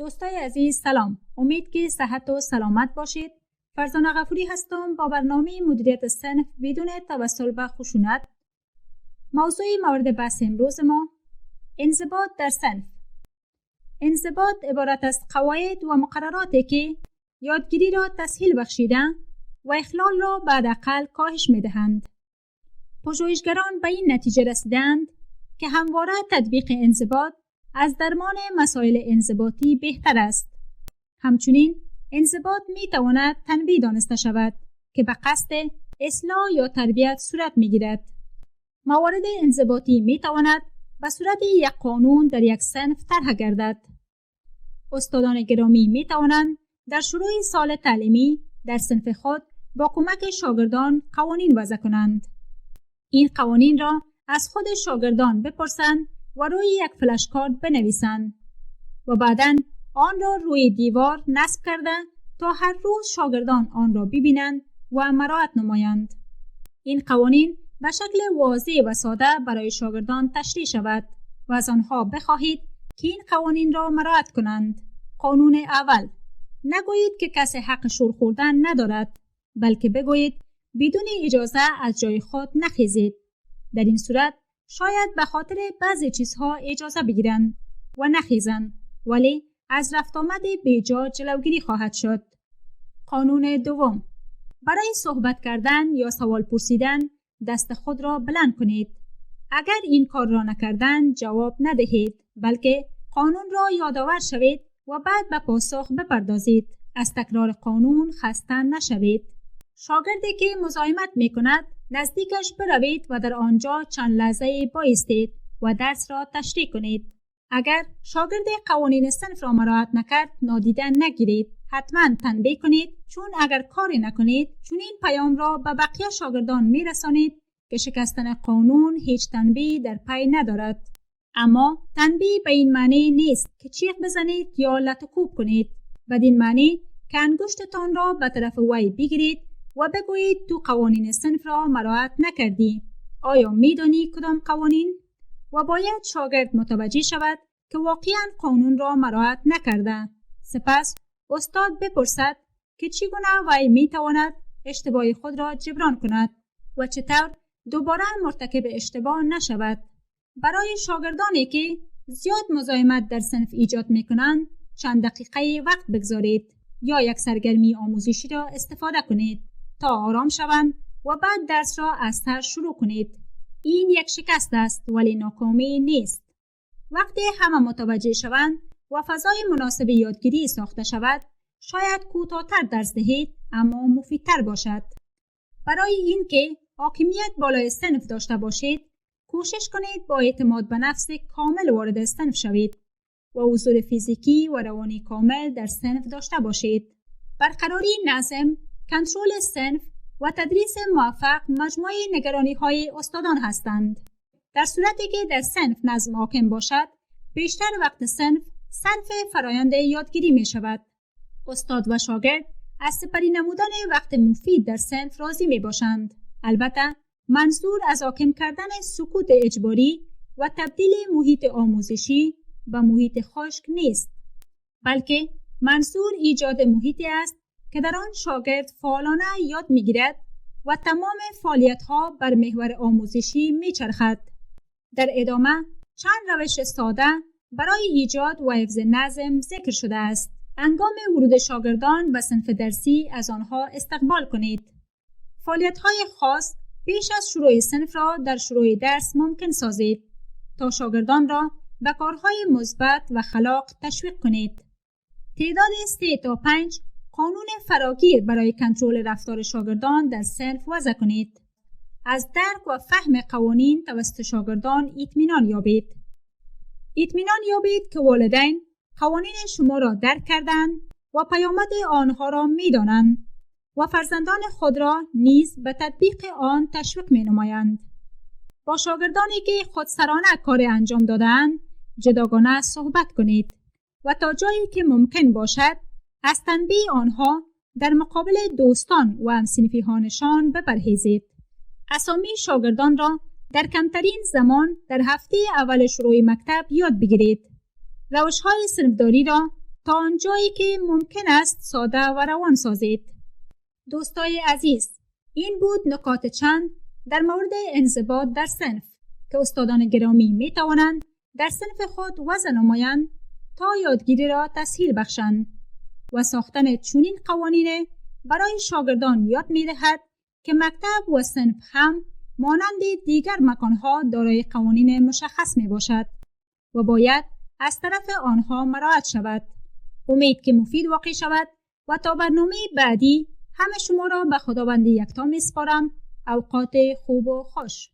دوستای عزیز سلام. امید که صحت و سلامت باشید. فرزانه غفوری هستم با برنامه مدیریت صنف بدون توسل به خشونت. موضوع مورد بحث امروز ما انضباط در صنف. انضباط عبارت از قواعد و مقرراتی که یادگیری را تسهیل بخشیدن و اخلال را به حداقل کاهش می‌دهند. پژوهشگران به این نتیجه رسیدند که همواره تطبیق انضباط از درمان مسائل انضباطی بهتر است. همچنین انضباط می‌تواند تنبیه دانسته شود که به قصد اصلاح یا تربیت صورت می‌گیرد. موارد انضباطی می‌تواند به صورت یک قانون در یک صنف طرح گردد. استادان گرامی می‌توانند در شروع سال تعلیمی در صنف خود با کمک شاگردان قوانین وضع کنند. این قوانین را از خود شاگردان بپرسند و روی یک فلش کارت بنویسند و بعداً آن را روی دیوار نصب کرده تا هر روز شاگردان آن را ببینند و مراعات نمایند. این قوانین به شکل واضح و ساده برای شاگردان تشریح شود و از آنها بخواهید که این قوانین را مراعات کنند. قانون اول: نگویید که کسی حق شور خوردن ندارد، بلکه بگویید بدون اجازه از جای خود نخیزید. در این صورت شاید به خاطر بعضی چیزها اجازه بگیرند و نخیزند، ولی از رفت آمد بیجا جلوگیری خواهد شد. قانون دوم: برای صحبت کردن یا سوال پرسیدن دست خود را بلند کنید. اگر این کار را نکردن جواب ندهید، بلکه قانون را یادآور شوید و بعد به پاسخ بپردازید. از تکرار قانون خسته نشوید. شاگردی که مزاحمت می کند نزدیکش بروید و در آنجا چند لحظه بایستید و درس را تشریح کنید. اگر شاگرد قوانین صنف را مراعات نکرد نادیده نگیرید. حتما تنبیه کنید، چون اگر کاری نکنید چون این پیام را به بقیه شاگردان می رسانید که شکستن قانون هیچ تنبیه در پی ندارد. اما تنبیه به این معنی نیست که چیغ بزنید یا لت و کوب کنید. بدین معنی که انگشتتان را به طرف وی بگیرید و بگویید تو قوانین صنف را مراعات نکردی. آیا میدانی کدام قوانین؟ و باید شاگرد متوجه شود که واقعاً قانون را مراعات نکرده. سپس استاد بپرسد که چگونه وی میتواند اشتباه خود را جبران کند و چطور دوباره مرتکب اشتباه نشود. برای شاگردانی که زیاد مزاحمت در صنف ایجاد میکنند چند دقیقه وقت بگذارید یا یک سرگرمی آموزشی را استفاده کنید تا آرام شوند و بعد درس را از سر شروع کنید. این یک شکست است ولی ناکامی نیست. وقتی همه متوجه شوند و فضای مناسب یادگیری ساخته شود، شاید کوتاه‌تر درس دهید اما مفیدتر باشد. برای اینکه حاکمیت بالای صنف داشته باشید، کوشش کنید با اعتماد به نفس کامل وارد صنف شوید و حضور فیزیکی و روانی کامل در صنف داشته باشید. برقراری نظم، کنترل صنف و تدریس موفق مجموعه نگرانی‌های استادان هستند. در صورتی که در صنف نظم حاکم باشد، بیشتر وقت صنف صرف فرایند یادگیری می شود. استاد و شاگرد از سپری نمودن وقت مفید در صنف راضی می باشند. البته منظور از حاکم کردن سکوت اجباری و تبدیل محیط آموزشی به محیط خشک نیست، بلکه منظور ایجاد محیطی است که در آن شاگرد فعالانه یاد می‌گیرد و تمام فعالیت‌ها بر محور آموزشی می‌چرخد. در ادامه چند روش ساده برای ایجاد و حفظ نظم ذکر شده است. هنگام ورود شاگردان به صنف درسی از آنها استقبال کنید. فعالیت‌های خاص پیش از شروع صنف را در شروع درس ممکن سازید تا شاگردان را به کارهای مثبت و خلاق تشویق کنید. تعداد 3 تا 5 قانون فراگیر برای کنترل رفتار شاگردان در صنف وضع کنید. از درک و فهم قوانین توسط شاگردان اطمینان یابید. اطمینان یابید که والدین قوانین شما را درک کردند و پیامد آنها را می‌دانند و فرزندان خود را نیز به تطبیق آن تشویق می‌نمایند. با شاگردانی که خودسرانه کار انجام دادند جداگانه صحبت کنید و تا جایی که ممکن باشد از تنبیه آنها در مقابل دوستان و هم‌صنفی‌هایشان بپرهیزید. اسامی شاگردان را در کمترین زمان در هفته اول شروع مکتب یاد بگیرید. روش‌های صنفداری را تا آنجایی که ممکن است ساده و روان سازید. دوستای عزیز، این بود نکات چند در مورد انضباط در صنف که استادان گرامی می توانند در صنف خود وضع نمایند تا یادگیری را تسهیل بخشند و ساختن چنین قوانین برای شاگردان یاد می دهد که مکتب و صنف هم مانند دیگر مکانها دارای قوانین مشخص می باشد و باید از طرف آنها مراعات شود. امید که مفید واقع شود و تا برنامه بعدی همه شما را به خداوند یکتا می سپارم. اوقات خوب و خوش.